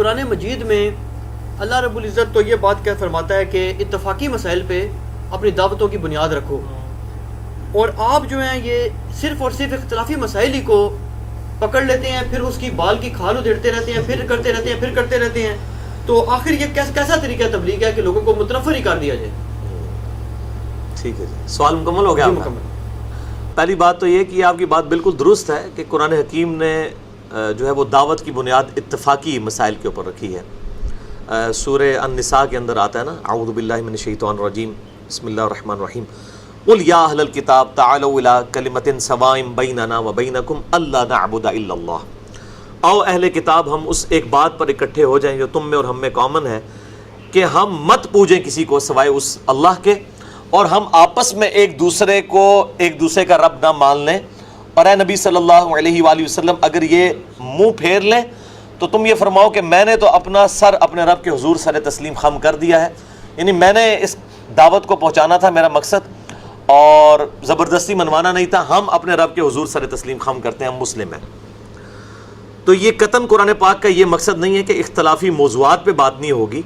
قرآن مجید میں اللہ رب العزت تو یہ بات کیا فرماتا ہے کہ اتفاقی مسائل پہ اپنی دعوتوں کی بنیاد رکھو، اور آپ جو ہیں یہ صرف اور صرف اختلافی مسائل ہی کو پکڑ لیتے ہیں، پھر اس کی بال کی کھال ادھیڑتے رہتے ہیں، پھر کرتے رہتے ہیں، پھر کرتے رہتے ہیں. تو آخر یہ کیسا طریقہ تبلیغ ہے کہ لوگوں کو متنفر ہی کر دیا جائے؟ ٹھیک ہے جی، سوال مکمل ہو گیا آپ کا. پہلی بات تو یہ کہ آپ کی بات بالکل درست ہے کہ قرآن حکیم نے جو ہے وہ دعوت کی بنیاد اتفاقی مسائل کے اوپر رکھی ہے. سورہ النساء کے اندر آتا ہے نا، اعوذ باللہ من الشیطان الرجیم، بسم اللہ الرحمن الرحیم، قل یا اہل الکتاب تعالوا الی کلمۃ سواء بیننا وبینکم الا نعبد الا اللہ. آؤ اہل کتاب ہم اس ایک بات پر اکٹھے ہو جائیں جو تم میں اور ہم میں کامن ہے، کہ ہم مت پوجیں کسی کو سوائے اس اللہ کے، اور ہم آپس میں ایک دوسرے کا رب نہ مان لیں. اور اے نبی صلی اللہ علیہ وآلہ وسلم اگر یہ منہ پھیر لیں تو تم یہ فرماؤ کہ میں نے تو اپنا سر اپنے رب کے حضور سر تسلیم خم کر دیا ہے. یعنی میں نے اس دعوت کو پہنچانا تھا، میرا مقصد، اور زبردستی منوانا نہیں تھا. ہم اپنے رب کے حضور سر تسلیم خم کرتے ہیں، ہم مسلم ہیں. تو یہ قطعاً قرآن پاک کا یہ مقصد نہیں ہے کہ اختلافی موضوعات پہ بات نہیں ہوگی،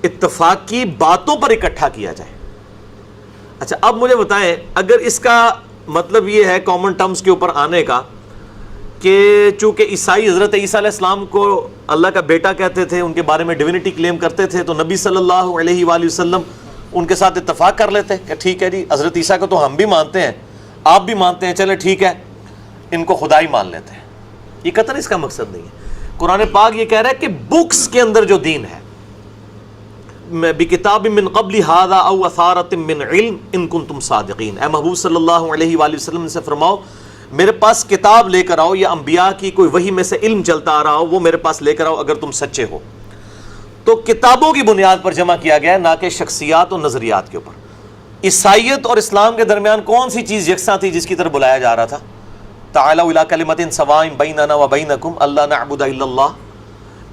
اتفاق کی باتوں پر اکٹھا کیا جائے. اچھا اب مجھے بتائیں، اگر اس کا مطلب یہ ہے کامن ٹرمز کے اوپر آنے کا کہ چونکہ عیسائی حضرت عیسیٰ علیہ السلام کو اللہ کا بیٹا کہتے تھے، ان کے بارے میں ڈیوینٹی کلیم کرتے تھے، تو نبی صلی اللہ علیہ وآلہ وسلم ان کے ساتھ اتفاق کر لیتے کہ ٹھیک ہے جی حضرت عیسیٰ کو تو ہم بھی مانتے ہیں، آپ بھی مانتے ہیں، چلے ٹھیک ہے ان کو خدا ہی مان لیتے ہیں. یہ قطعاً اس کا مقصد نہیں ہے. قرآن پاک یہ کہہ رہا ہے کہ بکس کے اندر جو دین ہے، بکتاب من قبل ھذا او اثارۃ من علم ان کنتم صادقین. اے محبوب صلی اللہ علیہ وآلہ وسلم سے فرماؤ میرے پاس کتاب لے کر آؤ، یا انبیاء کی کوئی وحی میں سے علم چلتا آ رہا ہو وہ میرے پاس لے کر آؤ اگر تم سچے ہو. تو کتابوں کی بنیاد پر جمع کیا گیا ہے، نہ کہ شخصیات اور نظریات کے اوپر. عیسائیت اور اسلام کے درمیان کون سی چیز یکساں تھی جس کی طرف بلایا جا رہا تھا؟ تعالوا الی کلمۃ سواء بیننا وبینکم الا نعبد الا اللہ،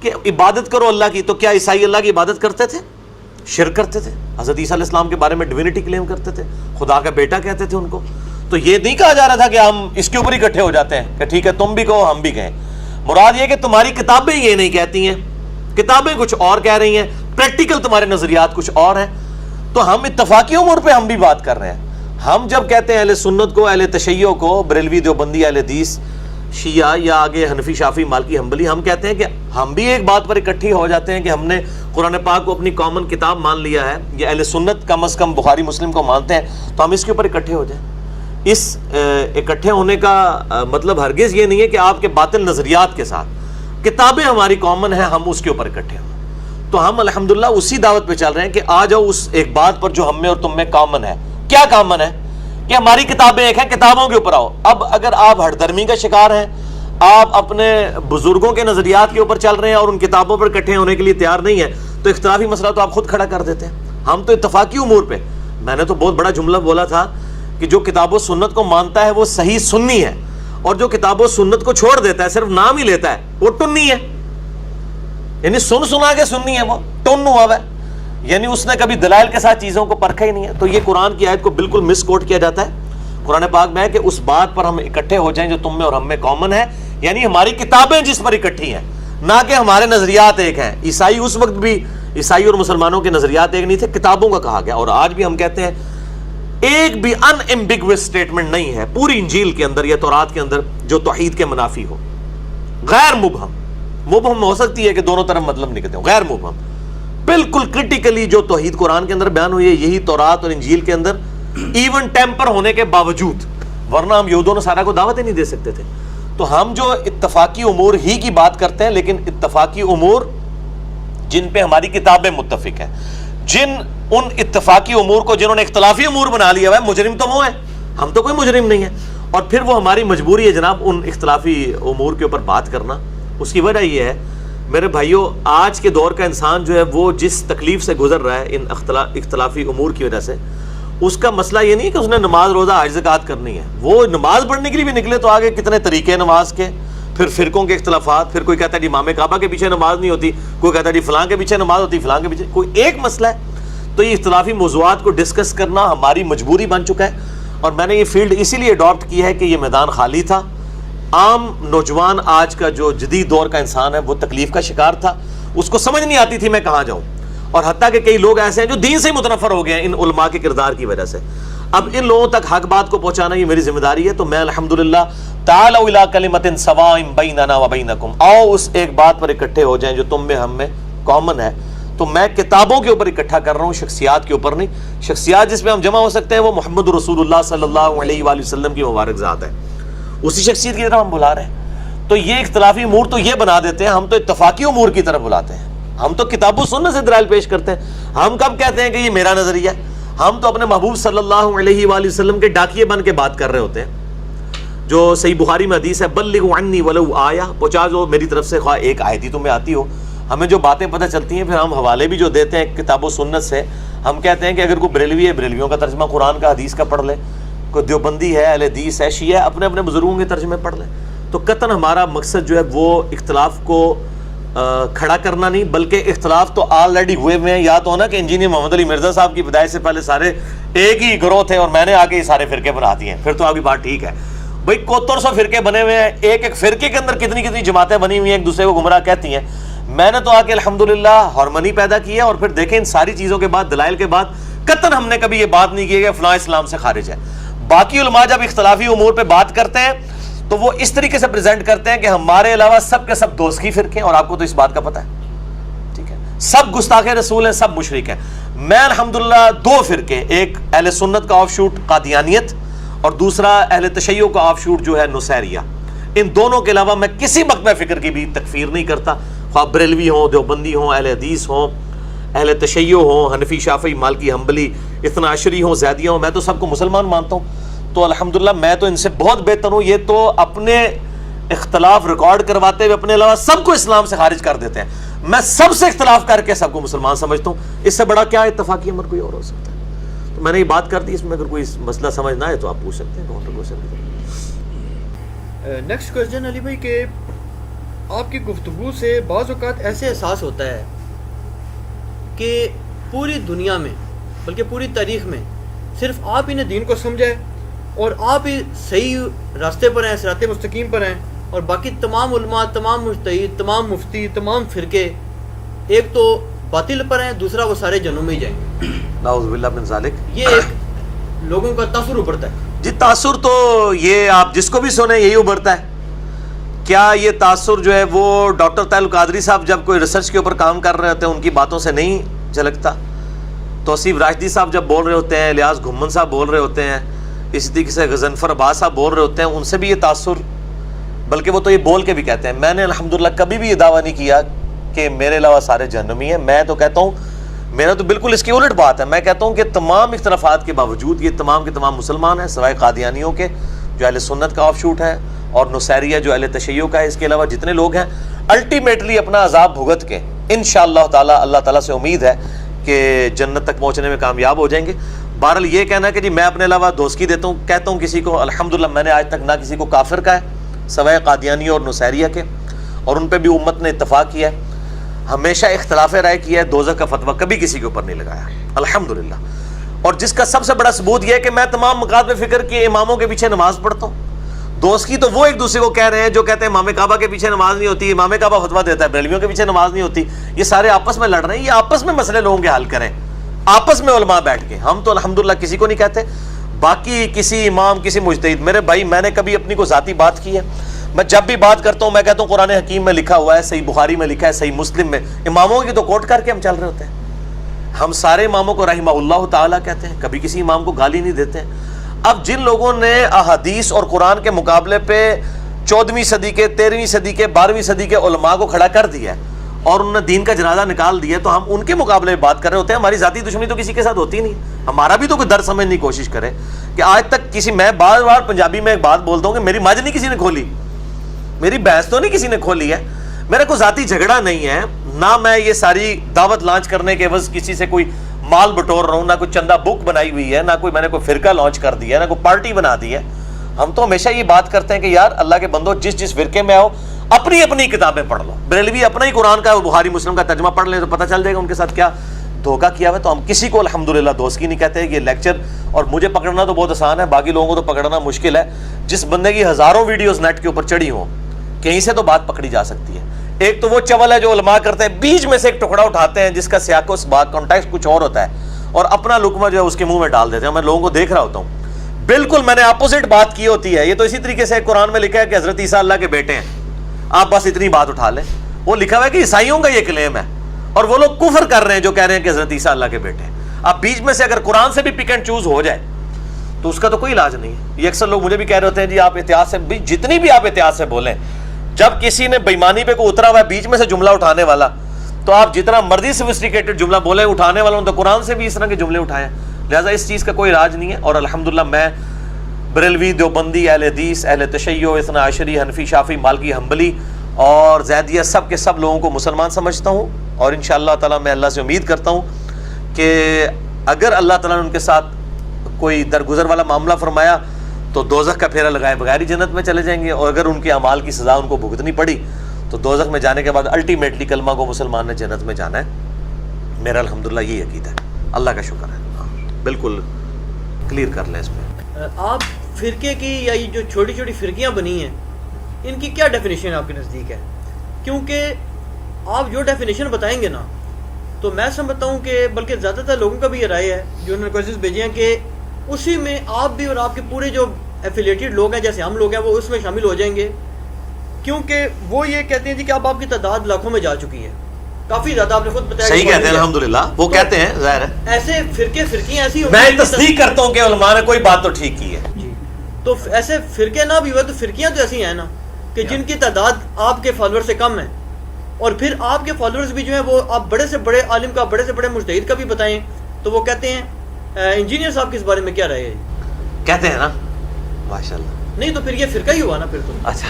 کہ عبادت کرو اللہ کی. تو کیا عیسائی اللہ کی عبادت کرتے تھے؟ شرک کرتے تھے. حضرت عیسیٰ علیہ السلام کے بارے میں ڈیوینٹی کلیم کرتے تھے، خدا کا بیٹا کہتے تھے ان کو. تو یہ نہیں کہا جا رہا تھا کہ ہم اس کے اوپر اکٹھے ہو جاتے ہیں کہ ٹھیک ہے تم بھی کہو ہم بھی کہیں. مراد یہ کہ تمہاری کتابیں یہ نہیں کہتی ہیں، کتابیں کچھ اور کہہ رہی ہیں، پریکٹیکل تمہارے نظریات کچھ اور ہیں. تو ہم اتفاقی امور پہ ہم بھی بات کر رہے ہیں. ہم جب کہتے ہیں اہل سنت کو، اہل تشیع کو، بریلوی دیوبندی، اہل حدیث، شیعہ، یا آگے حنفی شافعی مالکی حنبلی، ہم کہتے ہیں کہ ہم بھی ایک بات پر اکٹھی ہو جاتے ہیں کہ ہم نے قرآن پاک کو اپنی کامن کتاب مان لیا ہے، یا اہل سنت کم از کم بخاری مسلم کو مانتے ہیں، تو ہم اس کے اوپر اکٹھے ہو جائیں. اس اکٹھے ہونے کا مطلب ہرگز یہ نہیں ہے کہ آپ کے باطل نظریات کے ساتھ کتابیں ہماری کامن ہیں ہم اس کے اوپر اکٹھے ہوں. تو ہم الحمدللہ اسی دعوت پہ چل رہے ہیں کہ آ جاؤ اس ایک بات پر جو ہم میں اور تم میں کامن ہے. کیا کامن ہے؟ کہ ہماری کتابیں ایک ہیں، کتابوں کے اوپر آؤ. اب اگر آپ ہٹ درمی کا شکار ہیں، آپ اپنے بزرگوں کے نظریات کے اوپر چل رہے ہیں اور ان کتابوں پر اکٹھے ہونے کے لیے تیار نہیں ہیں، تو اختلافی مسئلہ تو آپ خود کھڑا کر دیتے ہیں. ہم تو اتفاقی امور پہ، میں نے تو بہت بڑا جملہ بولا تھا کہ جو کتاب و سنت کو مانتا ہے وہ صحیح سنی ہے، اور جو کتاب و سنت کو چھوڑ دیتا ہے، صرف نام ہی لیتا ہے، وہ ٹنی ہے. یعنی سنا کے سننی ہے، وہ ٹن ہوا ہے، یعنی اس نے کبھی دلائل کے ساتھ چیزوں کو پرکھا ہی نہیں ہے. تو یہ قرآن کی آیت کو بالکل مس کوٹ کیا جاتا ہے قرآن پاک میں، کہ اس بات پر ہم اکٹھے ہو جائیں جو تم میں اور ہم میں کامن ہے، یعنی ہماری کتابیں جس پر اکٹھی ہیں، نہ کہ ہمارے نظریات ایک ہیں. عیسائی اس وقت بھی، عیسائی اور مسلمانوں کے نظریات ایک نہیں تھے، کتابوں کا کہا گیا. اور آج بھی ہم کہتے ہیں ایک بھی ان ایمبیگوس سٹیٹمنٹ نہیں ہے پوری انجیل کے اندر یا تورات کے اندر جو توحید کے منافی ہو. غیر مبہم ہو سکتی ہے کہ دونوں طرف مطلب نکلتے ہو، غیر مبہم بالکل کرٹیکلی جو توحید قرآن کے اندر بیان ہوئی ہے، یہی تورات اور انجیل کے اندر ایون ٹیمپر ہونے کے باوجود، ورنہ ہم یہود و نصارہ کو دعوت ہی نہیں دے سکتے تھے. تو ہم جو اتفاقی امور ہی کی بات کرتے ہیں، لیکن اتفاقی امور جن پہ ہماری کتابیں متفق ہیں، ان اتفاقی امور کو جنہوں نے اختلافی امور بنا لیا ہے، مجرم تو وہ ہیں، ہم تو کوئی مجرم نہیں ہے. اور پھر وہ ہماری مجبوری ہے جناب ان اختلافی امور کے اوپر بات کرنا. اس کی وجہ یہ ہے میرے بھائیوں، آج کے دور کا انسان جو ہے وہ جس تکلیف سے گزر رہا ہے ان اختلافی امور کی وجہ سے، اس کا مسئلہ یہ نہیں کہ اس نے نماز روزہ حج زکوٰۃ کرنی ہے. وہ نماز پڑھنے کے لیے بھی نکلے تو آگے کتنے طریقے نماز کے، پھر فرقوں کے اختلافات، پھر کوئی کہتا ہے جی امام کعبہ کے پیچھے نماز نہیں ہوتی، کوئی کہتا ہے جی فلاں کے پیچھے نماز ہوتی، فلاں کے پیچھے، کوئی ایک مسئلہ ہے. تو یہ اختلافی موضوعات کو ڈسکس کرنا ہماری مجبوری بن چکا ہے، اور میں نے یہ فیلڈ اسی لیے اڈاپٹ کی ہے کہ یہ میدان خالی تھا. عام نوجوان آج کا جو جدید دور کا انسان ہے وہ تکلیف کا شکار تھا, اس کو سمجھ نہیں آتی تھی میں کہاں جاؤں, اور حتیٰ کہ کئی لوگ ایسے ہیں جو دین سے ہی متنفر ہو گئے ہیں ان علماء کے کردار کی وجہ سے. اب ان لوگوں تک حق بات کو پہنچانا یہ میری ذمہ داری ہے. تو میں الحمدللہ تعالوا الی کلمۃ سواء بیننا و بینکم, آؤ اس ایک بات پر اکٹھے ہو جائیں جو تم میں ہم میں کامن ہے. تو میں کتابوں کے اوپر اکٹھا کر رہا ہوں, شخصیات کے اوپر نہیں. شخصیات جس میں ہم جمع ہو سکتے ہیں وہ محمد رسول اللہ صلی اللہ علیہ وآلہ وسلم کی مبارک ذات ہے, اسی شخصیت کی طرف ہم بلا رہے ہیں. تو یہ اختلافی امور تو یہ بنا دیتے ہیں, ہم تو اتفاقی امور کی طرف بلاتے ہیں. ہم تو کتاب و سنت سے دلائل پیش کرتے ہیں. ہم کب کہتے ہیں کہ یہ میرا نظریہ ہے؟ ہم تو اپنے محبوب صلی اللہ علیہ وآلہ وسلم کے ڈاکیے بن کے بات کر رہے ہوتے ہیں. جو صحیح بخاری میں حدیث ہے, بلغوا عنی ولو آیہ, پہنچا دو میری طرف سے خواہ ایک آیت ہی تمہیں آتی ہو. ہمیں جو باتیں پتہ چلتی ہیں پھر ہم حوالے بھی جو دیتے ہیں کتاب و سنت سے. ہم کہتے ہیں کہ اگر کوئی بریلوی ہے بریلویوں کا ترجمہ قرآن کا حدیث کا پڑھ لے, کوئی دیوبندی ہے اہل حدیث ہے شیعہ اپنے اپنے بزرگوں کے ترجمے پڑھ لے. تو قطعاً ہمارا مقصد جو ہے وہ اختلاف کو کھڑا کرنا نہیں, بلکہ اختلاف تو آلریڈی ہوئے ہوئے ہیں. یا تو ہونا کہ انجینئر محمد علی مرزا صاحب کی پیدائش سے پہلے سارے ایک ہی گروہ تھے اور میں نے آ کے یہ سارے فرقے بنا دیے ہیں, پھر تو آپ کی بات ٹھیک ہے. بھائی 7100 فرقے بنے ہوئے ہیں, ایک ایک فرقے کے اندر کتنی کتنی جماعتیں بنی ہوئی ہیں ایک دوسرے کو گمراہ کہتی ہیں. میں نے تو آ کے الحمدللہ ہارمنی پیدا کی ہے. اور پھر دیکھیں ان ساری چیزوں کے بعد دلائل کے بعد قطعاً ہم نے کبھی یہ بات نہیں کی کہ فلاں اسلام سے خارج ہے. باقی علماء جب اختلافی امور پہ بات کرتے ہیں تو وہ اس طریقے سے پریزنٹ کرتے ہیں کہ ہمارے علاوہ سب کے سب دوست کی فرقے ہیں, اور آپ کو تو اس بات کا پتہ ہے, ٹھیک ہے, سب گستاخ رسول ہیں, سب مشرک ہیں. میں الحمدللہ دو فرقے, ایک اہل سنت کا آف شوٹ قادیانیت اور دوسرا اہل تشیع کا آف شوٹ جو ہے نصیریہ, ان دونوں کے علاوہ میں کسی مکتبہ فکر کی بھی تکفیر نہیں کرتا, خواہ بریلوی ہوں, دیوبندی ہوں, اہل حدیث ہوں, اہل تشیع ہوں, حنفی, شافعی, مالکی, حنبلی, اثنا عشری ہوں, زیدیہ ہوں. میں تو سب کو مسلمان مانتا ہوں. تو الحمدللہ میں تو ان سے بہت بہتر ہوں. یہ تو اپنے اختلاف ریکارڈ کرواتے ہوئے اپنے علاوہ سب کو اسلام سے خارج کر دیتے ہیں. میں سب سے اختلاف کر کے سب کو مسلمان سمجھتا ہوں. اس سے بڑا کیا اتفاقی امر کوئی اور ہو سکتا ہے؟ تو میں نے یہ بات کر دی, اس میں اگر کوئی مسئلہ سمجھ نہ آئے تو آپ پوچھ سکتے ہیں. نیکسٹ کوشچن علی بھائی کہ آپ کی گفتگو سے بعض اوقات ایسے احساس ہوتا ہے کہ پوری دنیا میں بلکہ پوری تاریخ میں صرف آپ ہی نے دین کو سمجھا ہے اور آپ ہی صحیح راستے پر ہیں, صراط مستقیم پر ہیں, اور باقی تمام علماء, تمام مجتہد, تمام مفتی, تمام فرقے ایک تو باطل پر ہیں, دوسرا وہ سارے جہنم میں ہی جائیں گے. نعوذ باللہ من ذالک. یہ ایک لوگوں کا تاثر ابھرتا ہے. جی تاثر تو یہ آپ جس کو بھی سنیں یہی ابھرتا ہے. کیا یہ تاثر جو ہے وہ ڈاکٹر طاہر القادری صاحب جب کوئی ریسرچ کے اوپر کام کر رہے ہوتے ہیں ان کی باتوں سے نہیں جھلکتا؟ توصیف راشدی صاحب جب بول رہے ہوتے ہیں, الیاس گھمن صاحب بول رہے ہوتے ہیں, اسی طریقے سے غضنفر عباس صاحب بول رہے ہوتے ہیں, ان سے بھی یہ تاثر, بلکہ وہ تو یہ بول کے بھی کہتے ہیں. میں نے الحمدللہ کبھی بھی یہ دعویٰ نہیں کیا کہ میرے علاوہ سارے جہنمی ہیں. میں تو کہتا ہوں, میرا تو بالکل اس کی الٹ بات ہے. میں کہتا ہوں کہ تمام اختلافات کے باوجود یہ تمام کے تمام مسلمان ہیں, سوائے قادیانیوں کے جو اہل سنت کا آف شوٹ ہے, اور نصیریہ جو اہل تشیع کا ہے. اس کے علاوہ جتنے لوگ ہیں الٹیمیٹلی اپنا عذاب بھگت کے انشاءاللہ تعالی اللہ تعالیٰ سے امید ہے کہ جنت تک پہنچنے میں کامیاب ہو جائیں گے. بہرحال یہ کہنا کہ جی میں اپنے علاوہ دوستی دیتا ہوں, کہتا ہوں کسی کو, الحمدللہ میں نے آج تک نہ کسی کو کافر کا ہے سوائے قادیانیوں اور نصیریہ کے, اور ان پہ بھی امت نے اتفاق کیا ہے. ہمیشہ اختلاف رائے کیا ہے, دوزخ کا فتویٰ کبھی کسی کے اوپر نہیں لگایا الحمدللہ. اور جس کا سب سے بڑا ثبوت یہ ہے کہ میں تمام مکاتب فکر کے اماموں کے پیچھے نماز پڑھتا ہوں. دوستی تو وہ ایک دوسرے کو کہہ رہے ہیں جو کہتے ہیں امام کعبہ کے پیچھے نماز نہیں ہوتی, امام کعبہ فتویٰ دیتا ہے بریلویوں کے پیچھے نماز نہیں ہوتی. یہ سارے آپس میں لڑ رہے ہیں. یہ آپس میں مسئلے لوگوں کے حل کریں, آپس میں علماء بیٹھ کے. ہم تو الحمدللہ کسی کو نہیں کہتے. باقی کسی امام, کسی مجتہد, میرے بھائی میں نے کبھی اپنی کو ذاتی بات کی ہے؟ میں جب بھی بات کرتا ہوں میں کہتا ہوں قرآن حکیم میں لکھا ہوا ہے, صحیح بخاری میں لکھا ہے, صحیح مسلم میں. اماموں کی تو کوٹ کر کے ہم چل رہے ہوتے ہیں. ہم سارے اماموں کو رحمہ اللہ تعالیٰ کہتے ہیں, کبھی کسی امام کو گالی نہیں دیتے ہیں. اب جن لوگوں نے احادیث اور قرآن کے مقابلے پہ 14ویں صدی کے, 13ویں صدی کے, 12ویں صدی کے علماء کو کھڑا کر دیا ہے اور انہوں نے دین کا جنازہ نکال دیا, تو ہم ان کے مقابلے میں بات کر رہے ہوتے ہیں. ہماری ذاتی دشمنی تو کسی کے ساتھ ہوتی نہیں. ہمارا بھی تو کوئی در سمجھنے کی کوشش کرے کہ آج تک کسی, میں بار بار پنجابی میں ایک بات بولتا ہوں کہ میری مجھ نہیں کسی نے کھولی, میری بحث تو نہیں کسی نے کھولی ہے. میرا کوئی ذاتی جھگڑا نہیں ہے, نہ میں یہ ساری دعوت لانچ کرنے کے عوض کسی سے کوئی مال بٹور رہا ہوں, نہ کوئی چندہ بک بنائی ہوئی ہے, نہ کوئی میں نے کوئی فرقہ لانچ کر دیا ہے, نہ کوئی پارٹی بنا دی ہے. ہم تو ہمیشہ یہ بات کرتے ہیں کہ یار اللہ کے بندو, جس جس فرقے میں آؤ اپنی اپنی کتابیں پڑھ لو. بریلوی اپنا ہی قرآن کا, بخاری مسلم کا ترجمہ پڑھ لیں تو پتہ چل جائے گا ان کے ساتھ کیا دھوکہ کیا ہوا ہے تو ہم کسی کو الحمدللہ دوست کی نہیں کہتے. یہ لیکچر اور مجھے پکڑنا تو بہت آسان ہے, باقی لوگوں کو تو پکڑنا مشکل ہے. جس بندے کی ہزاروں ویڈیوز نیٹ کے اوپر چڑھی ہوں, کہیں سے تو بات پکڑی جا سکتی ہے. ایک تو وہ چول ہے جو علماء کرتے ہیں, بیچ میں سے ایک ٹکڑا اٹھاتے ہیں جس کا سیاق و سباق کانٹیکسٹ کچھ اور ہوتا ہے, اور اپنا لقمہ جو ہے اس کے منہ میں ڈال دیتے ہیں. میں لوگوں کو دیکھ رہا ہوتا ہوں, بالکل میں نے اپوزٹ بات کی ہوتی ہے. یہ تو اسی طریقے سے قرآن میں لکھا ہے کہ حضرت عیسیٰ اللہ کے بیٹے ہیں, آپ بس اتنی بات اٹھا لیں. وہ لکھا ہوا ہے کہ عیسائیوں کا یہ کلیم ہے, اور وہ لوگ کفر کر رہے ہیں جو کہہ رہے ہیں کہ حضرت عیسیٰ اللہ کے بیٹے ہیں. اب بیچ میں سے اگر قرآن سے بھی پک اینڈ چوز ہو جائے تو اس کا تو کوئی علاج نہیں ہے. یہ اکثر لوگ مجھے بھی کہہ رہے ہوتے ہیں جی آپ احتیاط سے, جتنی بھی آپ احتیاط سے بولیں, جب کسی نے بےمانی پہ کوئی اترا ہوا ہے بیچ میں سے جملہ اٹھانے والا, تو آپ جتنا مرضی سوفسٹیکیٹڈ جملہ بولیں, اٹھانے والوں نے تو قرآن سے بھی اس طرح کے جملے اٹھائے ہیں. لہٰذا اس چیز کا کوئی علاج نہیں ہے. اور الحمدللہ میں بریلوی, دیوبندی, اہل حدیث, اہل تشیع, اثنا عشری, حنفی, شافعی, مالکی, حنبلی اور زیدیہ سب کے سب لوگوں کو مسلمان سمجھتا ہوں. اور انشاءاللہ تعالیٰ میں اللہ سے امید کرتا ہوں کہ اگر اللہ تعالیٰ نے ان کے ساتھ کوئی درگزر والا معاملہ فرمایا تو دوزخ کا پھیرا لگائے بغیر ہی جنت میں چلے جائیں گے, اور اگر ان کے اعمال کی سزا ان کو بھگتنی پڑی تو دوزخ میں جانے کے بعد الٹیمیٹلی کلمہ کو مسلمان نے جنت میں جانا ہے. میرا الحمدللہ یہی عقیدہ ہے. اللہ کا شکر ہے. بالکل کلیئر کر لیں اس پہ. آپ فرقے کی یا یہ جو چھوٹی چھوٹی فرقیاں بنی ہیں ان کی کیا ڈیفینیشن آپ کے نزدیک ہے؟ کیونکہ آپ جو ڈیفینیشن بتائیں گے نا تو میں سمجھتا ہوں کہ بلکہ زیادہ تر لوگوں کا بھی یہ رائے ہے جو انہوں نے کوشش بھیجی ہیں کہ اسی میں آپ بھی اور آپ کے پورے جو ایفیلیٹڈ لوگ ہیں جیسے ہم لوگ ہیں وہ اس میں شامل ہو جائیں گے. کیونکہ وہ یہ کہتے ہیں جی کہ اب آپ کی تعداد لاکھوں میں جا چکی ہے, کافی زیادہ. آپ نے خود بتایا, صحیح کہتے ہیں الحمدللہ, وہ کہتے ہیں, ظاہر ہے ایسے فرقیاں ایسی میں تصدیق کرتا ہوں کہ علماء نے کوئی بات تو ٹھیک کی ہے. جی, تو ایسے فرقے نہ بھی ہوئے تو فرقیاں تو ایسی ہیں نا کہ جن کی تعداد آپ کے فالوور سے کم ہے, اور پھر آپ کے فالوورز بھی جو ہیں وہ آپ بڑے سے بڑے عالم کا, بڑے سے بڑے مجتہد کا بھی بتائیں تو وہ کہتے ہیں انجینئر صاحب کس بارے میں کیا رہے ہیں, کہتے ہیں نا ماشاءاللہ. نہیں تو پھر یہ فرقہ ہی ہوا نا پھر تو. اچھا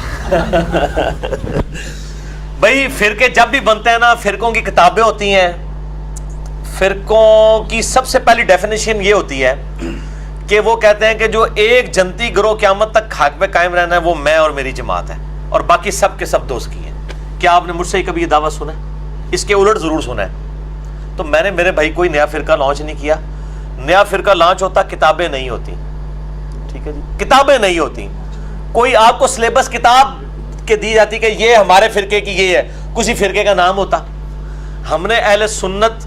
بھائی فرقے جب بھی بنتے ہیں نا, فرقوں کی کتابیں ہوتی ہیں. فرقوں کی سب سے پہلی ڈیفینیشن یہ ہوتی ہے کہ وہ کہتے ہیں کہ جو ایک جنتی گروہ قیامت تک خاک پہ قائم رہنا ہے وہ میں اور میری جماعت ہے, اور باقی سب کے سب دوست کی ہیں. کیا آپ نے مجھ سے کبھی یہ دعویٰ سنا ہے؟ اس کے الٹ ضرور سنا ہے. تو میں نے میرے بھائی کوئی نیا فرقہ لانچ نہیں کیا. نیا فرقہ لانچ ہوتا کتابیں نہیں ہوتی, ٹھیک ہے جی, کتابیں نہیں ہوتی. کوئی آپ کو سلیبس کتاب کے دی جاتی کہ یہ ہمارے فرقے کی یہ ہے, کسی فرقے کا نام ہوتا. ہم نے اہل سنت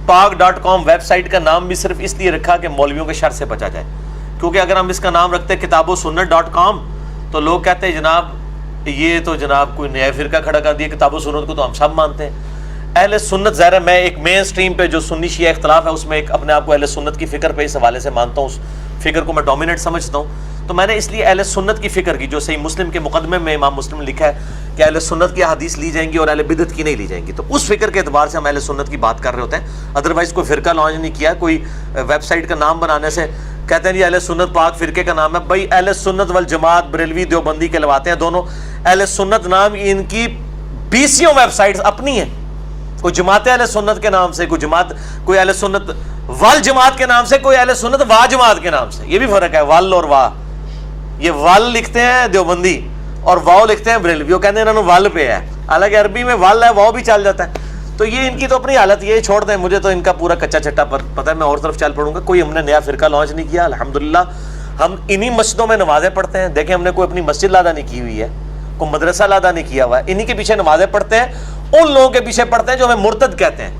pag.com ویب سائٹ کا نام بھی صرف اس لیے رکھا کہ مولویوں کے شر سے بچا جائے, کیونکہ اگر ہم اس کا نام رکھتے کتاب و سنت.com تو لوگ کہتے ہیں جناب یہ تو جناب کوئی نیا فرقہ کھڑا کر دیا, کتاب و سنت کو تو ہم سب مانتے ہیں. اہل سنت ظاہر ہے میں ایک مین سٹریم پہ جو سنی شیعہ اختلاف ہے اس میں ایک اپنے آپ کو اہل سنت کی فکر پہ اس حوالے سے مانتا ہوں, اس فکر کو میں ڈومینیٹ سمجھتا ہوں. تو میں نے اس لیے اہل سنت کی فکر کی, جو صحیح مسلم کے مقدمے میں امام مسلم نے لکھا ہے کہ اہل سنت کی حدیث لی جائیں گی اور اہل بدعت کی نہیں لی جائیں گی, تو اس فکر کے اعتبار سے ہم اہل سنت کی بات کر رہے ہوتے ہیں. ادروائز کوئی فرقہ لانچ نہیں کیا, کوئی ویب سائٹ کا نام بنانے سے کہتے ہیں جی اہل سنت پاک فرقے کا نام ہے. بھائی اہل سنت والجماعت بریلوی دیوبندی کہلواتے ہیں دونوں. اہل سنت نام ان کی 20 ویب سائٹس اپنی ہیں, کوئی جماعت اہل سنت کے نام سے, کوئی اہل سنت وال جماعت کے نام سے, کوئی اہل سنت وا جماعت کے نام سے. یہ بھی فرق ہے ول اور وا. یہ ول لکھتے ہیں دیوبندی اور واو لکھتے ہیں بریلوی, وہ کہتے ہیں انہوں نے ول پہ ہے, حالانکہ عربی میں ول ہے, واو بھی چل جاتا ہے. تو یہ ان کی تو اپنی حالت, یہ چھوڑ دیں, مجھے تو ان کا پورا کچا چٹا پر پتہ ہے, میں اور طرف چل پڑوں گا. کوئی ہم نے نیا فرقہ لانچ نہیں کیا. الحمدللہ ہم انہی مسجدوں میں نمازیں پڑھتے ہیں. دیکھیں ہم نے کوئی اپنی مسجد لادا نہیں کی ہوئی ہے, کوئی مدرسہ لادا نہیں کیا ہوا ہے. انہی کے پیچھے نمازیں پڑھتے ہیں. ان لوگوں کے پیچھے پڑھتے ہیں جو ہمیں مرتد کہتے ہیں,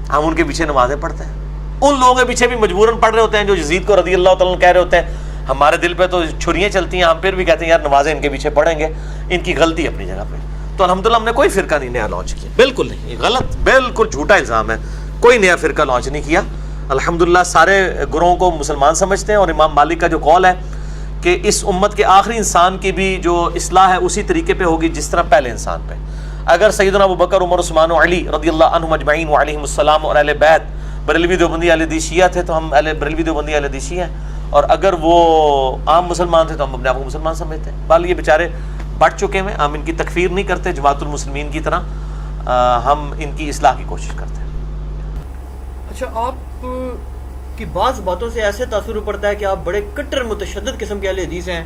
ہم ان کے پیچھے نمازیں پڑھتے ہیں. ان لوگوں کے پیچھے بھی مجبوراً پڑھ رہے ہوتے ہیں جو یزید کو رضی اللہ تعالیٰ کہہ رہے ہوتے ہیں ہمارے دل پہ تو چھریاں چلتی ہیں, ہم پھر بھی کہتے ہیں یار نمازیں ان کے پیچھے پڑھیں گے. ان کی غلطی اپنی جگہ پہ. تو الحمدللہ ہم نے کوئی فرقہ نہیں نیا لانچ کیا, بالکل نہیں, یہ غلط, بالکل جھوٹا الزام ہے. کوئی نیا فرقہ لانچ نہیں کیا. الحمدللہ سارے گروہوں کو مسلمان سمجھتے ہیں, اور امام مالک کا جو قول ہے کہ اس امت کے آخری انسان کی بھی جو اصلاح ہے اسی طریقے پہ ہوگی جس طرح پہلے انسان پہ. اگر سیدنا ابو بکر, عمر, عثمان و علی رضی اللہ عنہم اجمعین وعلیہم السلام اور اہل بیت بریلوی دیوبندی اہل حدیث شیعہ تھے تو ہم اہل بریلوی دیوبندی اہل حدیث شیعہ ہیں, اور اگر وہ عام مسلمان تھے تو ہم اپنے آپ کو مسلمان سمجھتے ہیں. بال یہ بیچارے بٹ چکے ہیں, ہم ان کی تکفیر نہیں کرتے جماعت المسلمین کی طرح, ہم ان کی اصلاح کی کوشش کرتے ہیں. اچھا, آپ کی بعض باتوں سے ایسے تاثر پڑتا ہے کہ آپ بڑے کٹر متشدد قسم کے اہل حدیث ہیں.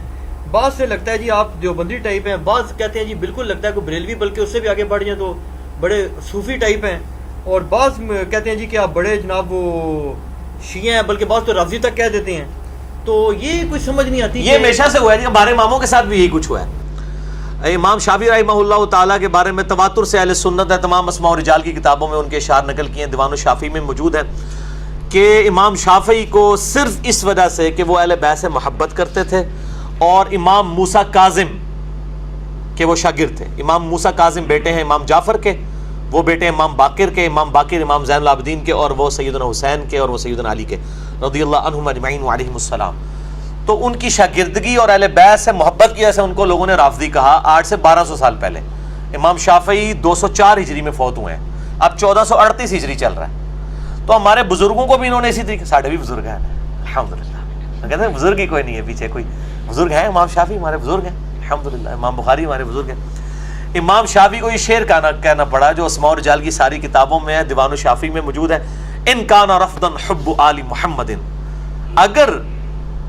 بعض سے لگتا ہے جی آپ دیوبندی ٹائپ ہیں, بعض کہتے ہیں جی بالکل لگتا ہے کوئی بریلوی بلکہ اس سے بھی آگے بڑھ جائیں تو بڑے صوفی ٹائپ ہیں, اور بعض کہتے ہیں جی کہ آپ بڑے جناب وہ شیعہ ہیں، بلکہ بعض تو رافضی تک کہہ دیتے ہیں. تو یہ کچھ سمجھ نہیں آتی. یہ ہمیشہ سے ہوا ہے جی، ہمارے اماموں کے ساتھ بھی یہی کچھ ہوا ہے. امام شافعی رحمہ اللہ تعالیٰ کے بارے میں تواتر سے اہل سنت ہے، تمام اسماء و رجال کی کتابوں میں ان کے اشعار نقل کیے ہیں، دیوان الشافعی میں موجود ہے کہ امام شافعی کو صرف اس وجہ سے کہ وہ اہل بیت سے محبت کرتے تھے اور امام موسیٰ کاظم کہ وہ شاگرد تھے. امام موسیٰ کاظم بیٹے ہیں امام جعفر کے، وہ بیٹے ہیں امام باقر کے، امام باقر امام زین العابدین کے، اور وہ سیدنا حسین کے، اور وہ سیدنا علی کے رضی اللہ عنہم اجمعین وعلیہم السلام. تو ان کی شاگردگی اور اہل بیت سے محبت کی وجہ سے ان کو لوگوں نے رافضی کہا. 800 سے 1200 سال پہلے. امام شافعی 204 ہجری میں فوت ہوئے ہیں، اب 1438 ہجری چل رہا ہے. تو ہمارے بزرگوں کو بھی انہوں نے اسی طریقے، ساڑھے بھی بزرگ ہیں الحمدللہ، کہتے ہیں بزرگ ہی کوئی نہیں ہے پیچھے، کوئی بزرگ ہیں. امام شافعی ہمارے بزرگ ہیں الحمدللہ، امام بخاری ہمارے بزرگ ہیں. امام شافعی کو یہ شعر کہنا پڑا جو اسماء و رجال کی ساری کتابوں میں ہے، دیوان الشافعی میں موجود ہے. ان کان رفضا حب آل محمد، اگر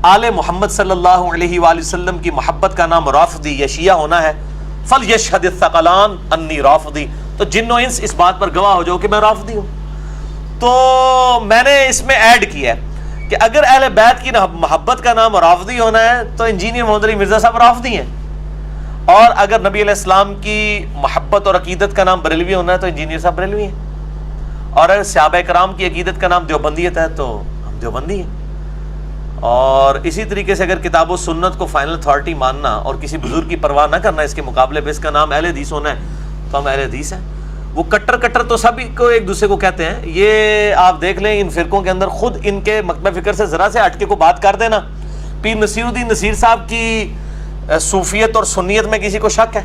آل محمد صلی اللہ علیہ وآلہ وسلم کی محبت کا نام رافضی یا شیعہ ہونا ہے، فلیشہد الثقلان انی رافضی، تو جن و انس اس بات پر گواہ ہو جاؤ کہ میں رافضی ہوں. تو میں نے اس میں ایڈ کیا ہے کہ اگر اہل بیت کی محبت کا نام رافضی ہونا ہے تو انجینئر محمد علی مرزا صاحب رافضی ہیں، اور اگر نبی علیہ السلام کی محبت اور عقیدت کا نام بریلوی ہونا ہے تو انجینئر صاحب بریلوی ہیں، اور اگر صحابہ کرام کی عقیدت کا نام دیوبندیت ہے تو ہم دیوبندی ہیں. اور اسی طریقے سے اگر کتاب و سنت کو فائنل اتھارٹی ماننا اور کسی بزرگ کی پرواہ نہ کرنا اس کے مقابلے پہ اس کا نام اہل حدیث ہونا ہے تو ہم اہل حدیث ہیں. وہ کٹر تو سبھی کو ایک دوسرے کو کہتے ہیں. یہ آپ دیکھ لیں ان فرقوں کے اندر خود ان کے مکتب فکر سے ذرا سے ہٹ کے کو بات کر دینا. پیر نصیر الدین نصیر صاحب کی صوفیت اور سنیت میں کسی کو شک ہے؟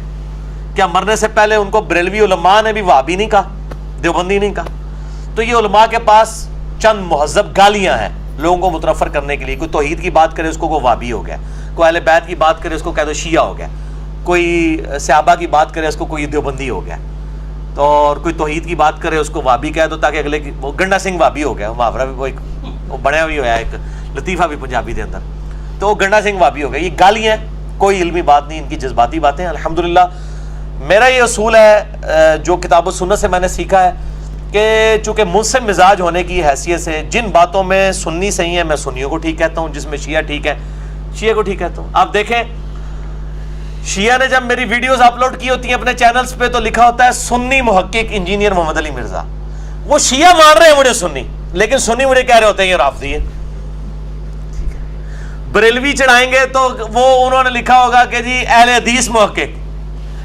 کیا مرنے سے پہلے ان کو بریلوی علماء نے بھی وہابی نہیں کہا، دیوبندی نہیں کہا؟ تو یہ علماء کے پاس چند مہذب گالیاں ہیں لوگوں کو متنفر کرنے کے لیے. کوئی توحید کی بات کرے اس کو وہابی ہو گیا، کوئی اہل بیت کی بات کرے اس کو کہہ دو شیعہ ہو گیا، کوئی صحابہ کی بات کرے اس کو کوئی دیوبندی ہو گیا، تو اور کوئی توحید کی بات کرے اس کو وہابی کہہ دو تاکہ اگلے کی وہ گنڈا سنگھ وہابی ہو گیا. محاورہ بھی وہ بنیا بھی ہوا ہے ایک لطیفہ بھی پنجابی دے اندر، تو وہ گنڈا سنگھ وہابی ہو گیا. یہ گالیاں، کوئی علمی بات نہیں، ان کی جذباتی باتیں ہیں. الحمدللہ میرا یہ اصول ہے جو کتاب و سنت سے میں نے سیکھا ہے کہ چونکہ منصف مزاج ہونے کی حیثیت سے جن باتوں میں سنی صحیح ہیں میں سنیوں کو ٹھیک کہتا ہوں، جس میں شیعہ ٹھیک ہے شیعہ کو ٹھیک کہتا ہوں. آپ دیکھیں شیعہ نے جب میری ویڈیوز اپلوڈ کی ہوتی ہیں اپنے چینلز پہ تو لکھا ہوتا ہے سنی محقق انجینئر محمد علی مرزا. وہ شیعہ مان رہے ہیں مجھے سنی، لیکن سنی مجھے کہہ رہے ہوتے ہیں یہ رافضی ہے. بریلوی چڑھائیں گے تو وہ انہوں نے لکھا ہوگا کہ جی اہل حدیث محقق.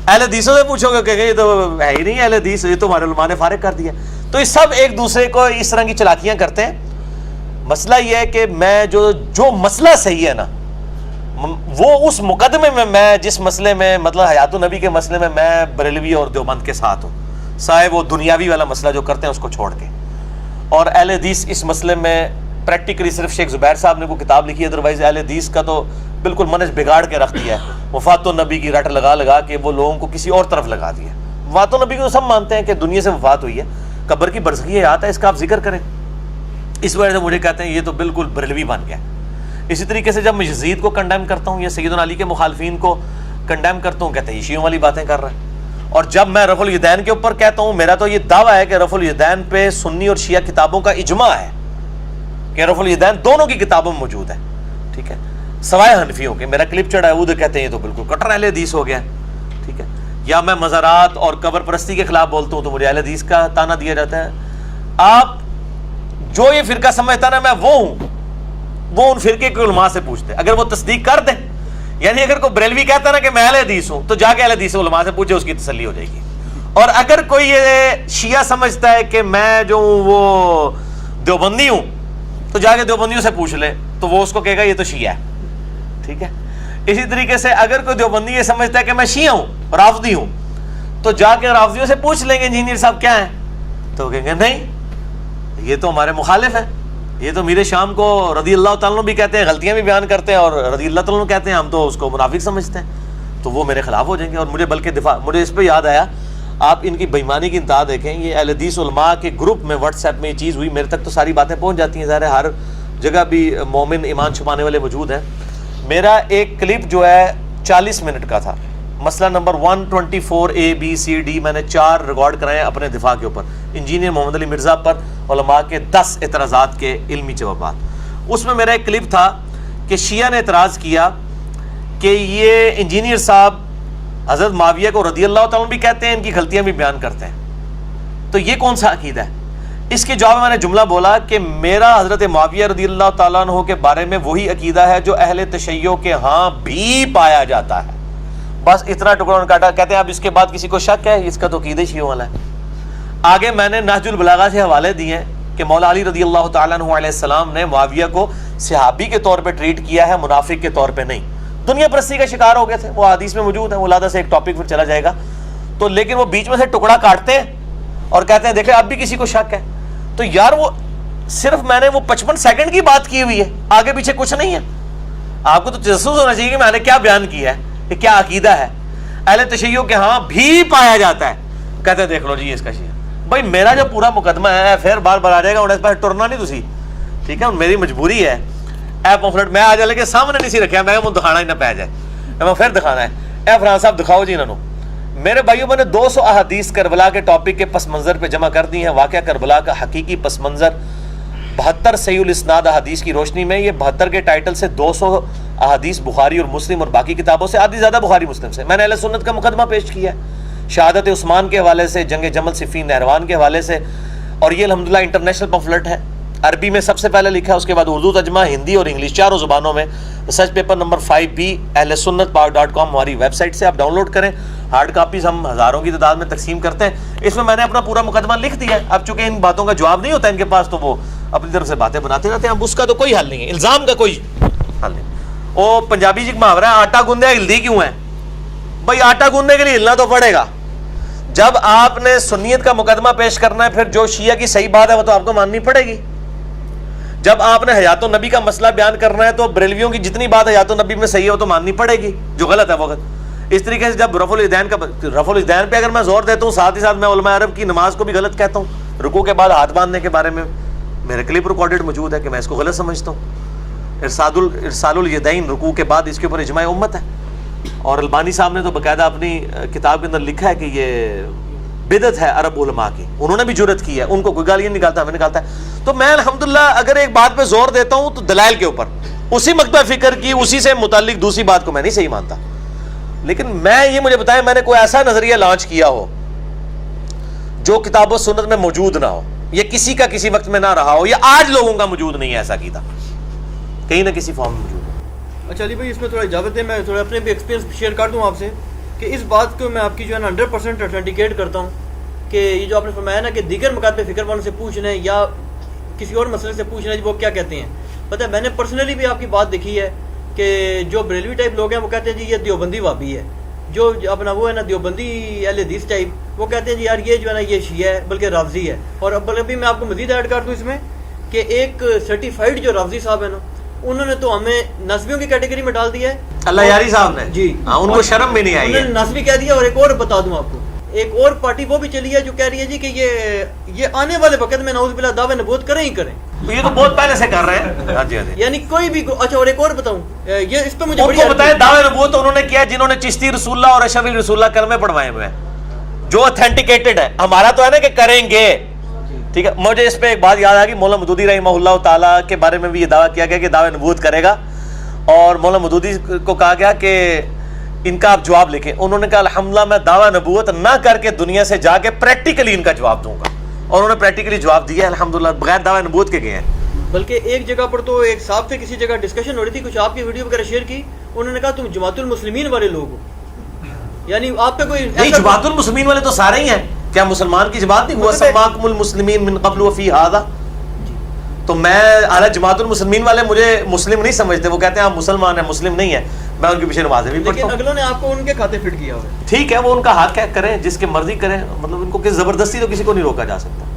اہل حدیثوں سے پوچھو گے کہ یہ تو ہے ہی نہیں اہل حدیث، یہ تو ہمارے علماء نے فارغ کر دیا. تو یہ سب ایک دوسرے کو اس طرح کی چلاکیاں کرتے ہیں. مسئلہ یہ ہے کہ میں جو مسئلہ صحیح ہے نا وہ اس مقدمے میں جس مسئلے میں مطلب حیات النبی کے مسئلے میں میں بریلوی اور دیوبند کے ساتھ ہوں، سائے وہ دنیاوی والا مسئلہ جو کرتے ہیں اس کو چھوڑ کے. اور اہل حدیث اس مسئلے میں پریکٹیکلی صرف شیخ زبیر صاحب نے کوئی کتاب لکھی ہے، ادروائز اہل حدیث کا تو بالکل منہج بگاڑ کے رکھ دیا ہے. وفات النبی کی رٹ لگا کے وہ لوگوں کو کسی اور طرف لگا دیا. وفات النبی کو سب مانتے ہیں کہ دنیا سے وفات ہوئی ہے، قبر کی برزخی حیات ہے، اس کا آپ ذکر کریں. اس وجہ سے مجھے کہتے ہیں یہ تو بالکل بریلوی بن گیا. اسی طریقے سے جب میں یزید کو کنڈیم کرتا ہوں یا سیدنا علی کے مخالفین کو کنڈیم کرتا ہوں کہتے ہیں یہ شیعوں والی باتیں کر رہا ہے. اور جب میں رفع الیدین کے اوپر کہتا ہوں، میرا تو یہ دعویٰ ہے کہ رفع الیدین پہ سنی اور شیعہ کتابوں کا اجماع ہے کہ رفع الیدین دونوں کی کتابوں میں موجود ہے، ٹھیک ہے، سوائے حنفیوں کے. میرا کلپ چڑھا ہے وہ کہتے ہیں یہ تو بالکل کٹر اہل حدیث ہو گیا، ٹھیک ہے. یا میں مزارات اور قبر پرستی کے خلاف بولتا ہوں تو مجھے اہل حدیث کا تانا دیا جاتا ہے. آپ جو یہ فرقہ سمجھتا نا میں وہ ہوں، وہ ان فرقے کے علماء سے پوچھتے، اگر وہ تصدیق کر دیں. یعنی اگر کوئی بریلوی کہتا نا کہ میں اہل حدیث ہوں تو جا کے اہل حدیث علماء سے پوچھے، اس کی تسلی ہو جائے گی. اور اگر کوئی یہ شیعہ سمجھتا ہے کہ میں جو ہوں وہ دیوبندی ہوں تو جا کے دیوبندیوں سے پوچھ لے، تو وہ اس کو کہے گا یہ تو شیعہ ہے، ٹھیک ہے. اسی طریقے سے اگر کوئی دیوبندی یہ سمجھتا ہے کہ میں شیعہ ہوں، رافضی ہوں، تو جا کے رافضیوں سے پوچھ لیں گے انجینئر صاحب کیا ہیں، تو کہیں گے نہیں یہ تو ہمارے مخالف ہیں، یہ تو میر شام کو رضی اللہ تعالیٰ عنہ بھی کہتے ہیں، غلطیاں بھی بیان کرتے ہیں، اور رضی اللہ تعالیٰ عنہ کہتے ہیں، ہم تو اس کو منافق سمجھتے ہیں. تو وہ میرے خلاف ہو جائیں گے. اور مجھے بلکہ مجھے اس پہ یاد آیا، آپ ان کی بےایمانی کی انتہا دیکھیں. یہ اہل حدیث علماء کے گروپ میں واٹس ایپ میں یہ چیز ہوئی، میرے تک تو ساری باتیں پہنچ جاتی ہیں، ظاہر ہے ہر جگہ بھی مومن ایمان چھپانے والے موجود ہیں. میرا ایک کلپ جو ہے 40 منٹ کا تھا، مسئلہ number 124A B C D میں نے 4 ریکارڈ کرائے ہیں اپنے دفاع کے اوپر، انجینئر محمد علی مرزا پر علماء کے 10 اعتراضات کے علمی جوابات۔ اس میں میرا ایک کلپ تھا کہ شیعہ نے اعتراض کیا کہ یہ انجینئر صاحب حضرت معاویہ کو رضی اللہ تعالیٰ بھی کہتے ہیں، ان کی غلطیاں بھی بیان کرتے ہیں، تو یہ کون سا عقیدہ ہے؟ اس کے جواب میں نے جملہ بولا کہ میرا حضرت معاویہ رضی اللہ تعالیٰ عنہ کے بارے میں وہی عقیدہ ہے جو اہل تشیع کے ہاں بھی پایا جاتا ہے۔ بس اتنا ٹکڑا انہوں نے کاٹا، کہتے ہیں اب اس کے بعد کسی کو شک ہے، اس کا تو عقیدہ شیعوں والا ہے۔ آگے میں نے نہج البلاغہ سے حوالے دیے ہیں کہ مولا علی رضی اللہ تعالیٰ عنہ علیہ السلام نے معاویہ کو صحابی کے طور پہ ٹریٹ کیا ہے، منافق کے طور پہ نہیں۔ دنیا پرستی کا شکار ہو گئے تھے، وہ حدیث میں موجود ہے، وہ لادہ سے ایک ٹاپک پھر چلا جائے گا تو، لیکن وہ بیچ میں سے ٹکڑا کاٹتے ہیں اور کہتے ہیں دیکھیں اب بھی کسی کو شک ہے۔ تو یار وہ صرف میں نے وہ 55 سیکنڈ کی بات کی ہوئی ہے، آگے پیچھے کچھ نہیں ہے۔ آپ کو تو تجسس ہونا چاہیے کہ میں نے کیا بیان کیا ہے، کہ کیا عقیدہ ہے۔ اہل تشیع کے ہاں بھی پایا جاتا ہے، کہتے ہیں دیکھ لو جی اس کا شیعہ۔ بھائی میرا جو پورا مقدمہ ہے پھر بار بار آ جائے گا، انہیں اس پہ ٹرنا نہیں تسی، ٹھیک ہے، میری مجبوری ہے۔ اے پمفلٹ میں آ جائے کے سامنے نہیں سی رکھا، میں وہ دکھانا ہی نہ پہ جائے، میں پھر دکھانا ہے۔ اے فرحان صاحب دکھاؤ جی انہوں۔ میرے بھائیوں میں نے 200 احادیث کربلا کے ٹاپک کے پس منظر پہ جمع کر دی ہیں۔ واقعہ کربلا کا حقیقی پس منظر 72 صحیح الاسناد احادیث کی روشنی میں، یہ 72 کے ٹائٹل سے 200 احادیث بخاری اور مسلم اور باقی کتابوں سے، آدھی زیادہ بخاری مسلم سے، میں نے اہل سنت کا مقدمہ پیش کیا ہے، شہادت عثمان کے حوالے سے، جنگ جمل صفین نہروان کے حوالے سے، اور یہ الحمدللہ انٹرنیشنل پمفلٹ ہے، عربی میں سب سے پہلے لکھا ہے، اس کے بعد اردو ترجمہ، ہندی اور انگلش چاروں زبانوں میں۔ ریسرچ پیپر نمبر 5B اہل سنت پاک.com ہماری ویب سائٹ سے آپ ڈاؤن لوڈ کریں۔ ہارڈ کاپیز ہم ہزاروں کی تعداد میں تقسیم کرتے ہیں، اس میں نے اپنا پورا مقدمہ لکھ دیا ہے۔ اب چونکہ ان باتوں کا جواب نہیں ہوتا ان کے پاس تو وہ اپنی طرف سے باتیں بناتے رہتے ہیں، اب اس کا تو کوئی حل نہیں ہے، الزام کا کوئی حل نہیں۔ وہ پنجابی جی محاورہ ہے آٹا گوندے ہلدی کیوں ہے؟ بھائی آٹا گوندنے کے لیے ہلنا تو پڑے گا۔ جب آپ نے سنیت کا مقدمہ پیش کرنا ہے، پھر جو شیعہ کی صحیح بات ہے وہ تو آپ کو ماننی پڑے گی۔ جب آپ نے حیات النبی کا مسئلہ بیان کرنا ہے تو بریلویوں کی جتنی بات حیات النبی میں صحیح ہے وہ تو ماننی پڑے گی، جو غلط ہے وہ غلط۔ اس طریقے سے جب رفع الاذین پہ اگر میں زور دیتا ہوں، ساتھ ہی ساتھ میں علماء عرب کی نماز کو بھی غلط کہتا ہوں۔ رکوع کے بعد ہاتھ باندھنے کے بارے میں میرے کلپ ریکارڈڈ موجود ہے کہ میں اس کو غلط سمجھتا ہوں۔ ارسال الیدین رکوع کے بعد، اس کے اوپر اجماع امت ہے، اور البانی صاحب نے تو باقاعدہ اپنی کتاب کے اندر لکھا ہے کہ یہ بدعت ہے عرب علماء کی، انہوں نے بھی جرت کی ہے، ان کو کوئی گالیاں نکالتا ہمیں نکالتا ہے۔ تو میں الحمدللہ اگر ایک بات پہ زور دیتا ہوں تو دلائل کے اوپر، اسی مکتبہ فکر کی، اسی سے متعلق دوسری بات کو میں نہیں صحیح مانتا۔ لیکن میں یہ مجھے بتائیں میں نے کوئی ایسا نظریہ لانچ کیا ہو جو کتاب و سنت میں موجود نہ ہو، یا کسی کا کسی وقت میں نہ رہا ہو، یا آج لوگوں کا موجود نہیں ہے، ایسا کیتا کہیں نہ کسی فارم میں موجود ہے۔ اچھا علی بھائی اس میں تھوڑا اجازت ہے، میں تھوڑا اپنے بھی ایکسپیرینس شیئر کر دوں آپ سے کہ اس بات کو میں آپ کی جو ہے نا 100% اتھینٹیکیٹ کرتا ہوں کہ یہ جو آپ نے فرمایا نا کہ دیگر مکاتب فکر والوں سے پوچھنا ہے یا کسی اور مسئلے سے پوچھنا ہے وہ کیا کہتے ہیں۔ پتہ ہے میں نے پرسنلی بھی آپ کی بات دیکھی ہے کہ جو بریلوی ٹائپ لوگ ہیں وہ کہتے ہیں جی یہ دیوبندی وابی ہے، جو اپنا وہ ہے نا دیوبندی اہل حدیث ٹائپ وہ کہتے ہیں جی یار یہ جو ہے نا یہ شیعہ ہے بلکہ رافضی ہے۔ اور اب بلکہ میں آپ کو مزید ایڈ کر دوں اس میں کہ ایک سرٹیفائڈ جو رافضی صاحب ہیں نا انہوں نے تو ہمیں نسبیوں کی کیٹیگری میں ڈال دیا ہے، اللہ یاری صاحب نے جی ہاں ان کو شرم بھی نہیں آئی ہے، انہوں نے نسبی کہہ دیا۔ اور ایک اور بتا دوں آپ کو، ایک اور پارٹی وہ بھی چلی ہے جو کہہ رہی ہے جی کہ یہ آنے والے وقت میں نعوذ باللہ دعوے نبوت کریں ہی کریں، یہ تو بہت پہلے سے کر رہے ہیں۔ ہاں جی ہاں جی، یعنی کوئی بھی۔ اچھا اور ایک اور بتاؤں، یہ اس پہ مجھے ان کو بتائیں دعوے نبوت انہوں نے کیا جنہوں نے چشتی رسول اللہ اور اشرفی رسول اللہ کلمے پڑھوائے ہوئے ہیں، جو اتھینٹیکیٹڈ ہے۔ ہمارا تو ہے نا کہ کریں گے، ٹھیک ہے۔ مجھے اس پہ ایک بات یاد آ گئی، مولانا مودودی رحمہ اللہ تعالیٰ کے بارے میں بھی یہ دعویٰ کیا گیا کہ دعوے نبوت کرے گا، اور مولانا مودودی کو کہا گیا کہ ان کا آپ جواب لکھیں۔ انہوں نے کہا الحمدللہ میں دعویٰ نبوت نہ کر کے دنیا سے جا کے پریکٹیکلی ان کا جواب دوں گا، اور انہوں نے پریکٹیکلی جواب دیا ہے الحمدللہ، بغیر دعویٰ نبوت کے گئے ہیں۔ بلکہ ایک جگہ پر تو ایک صاحب سے کسی جگہ ڈسکشن ہو رہی تھی، کچھ آپ کی ویڈیو وغیرہ شیئر کی، انہوں نے کہا تم جماعت المسلمین والے لوگ ہو، یعنی آپ کا کوئی نہیں، جماعت المسلمین والے تو سارے ہی ہیں، کیا مسلمان کی جماعت نہیں ہوا سماکم المسلمین من قبل وفی ھذا؟ تو میں اعلیٰ جماعت المسلمین والے مجھے مسلم نہیں سمجھتے، وہ کہتے ہیں آپ مسلمان ہیں، مسلم نہیں ہیں، میں ان کے پیچھے نمازیں بھی پڑھتا لیکن ہوں۔ اگلوں نے آپ کو ان کے کھاتے فٹ کیا ہوا ہے۔ ٹھیک ہے وہ ان کا حق ہے، کریں جس کے مرضی کریں، مطلب ان کو کس زبردستی تو کسی کو نہیں روکا جا سکتا۔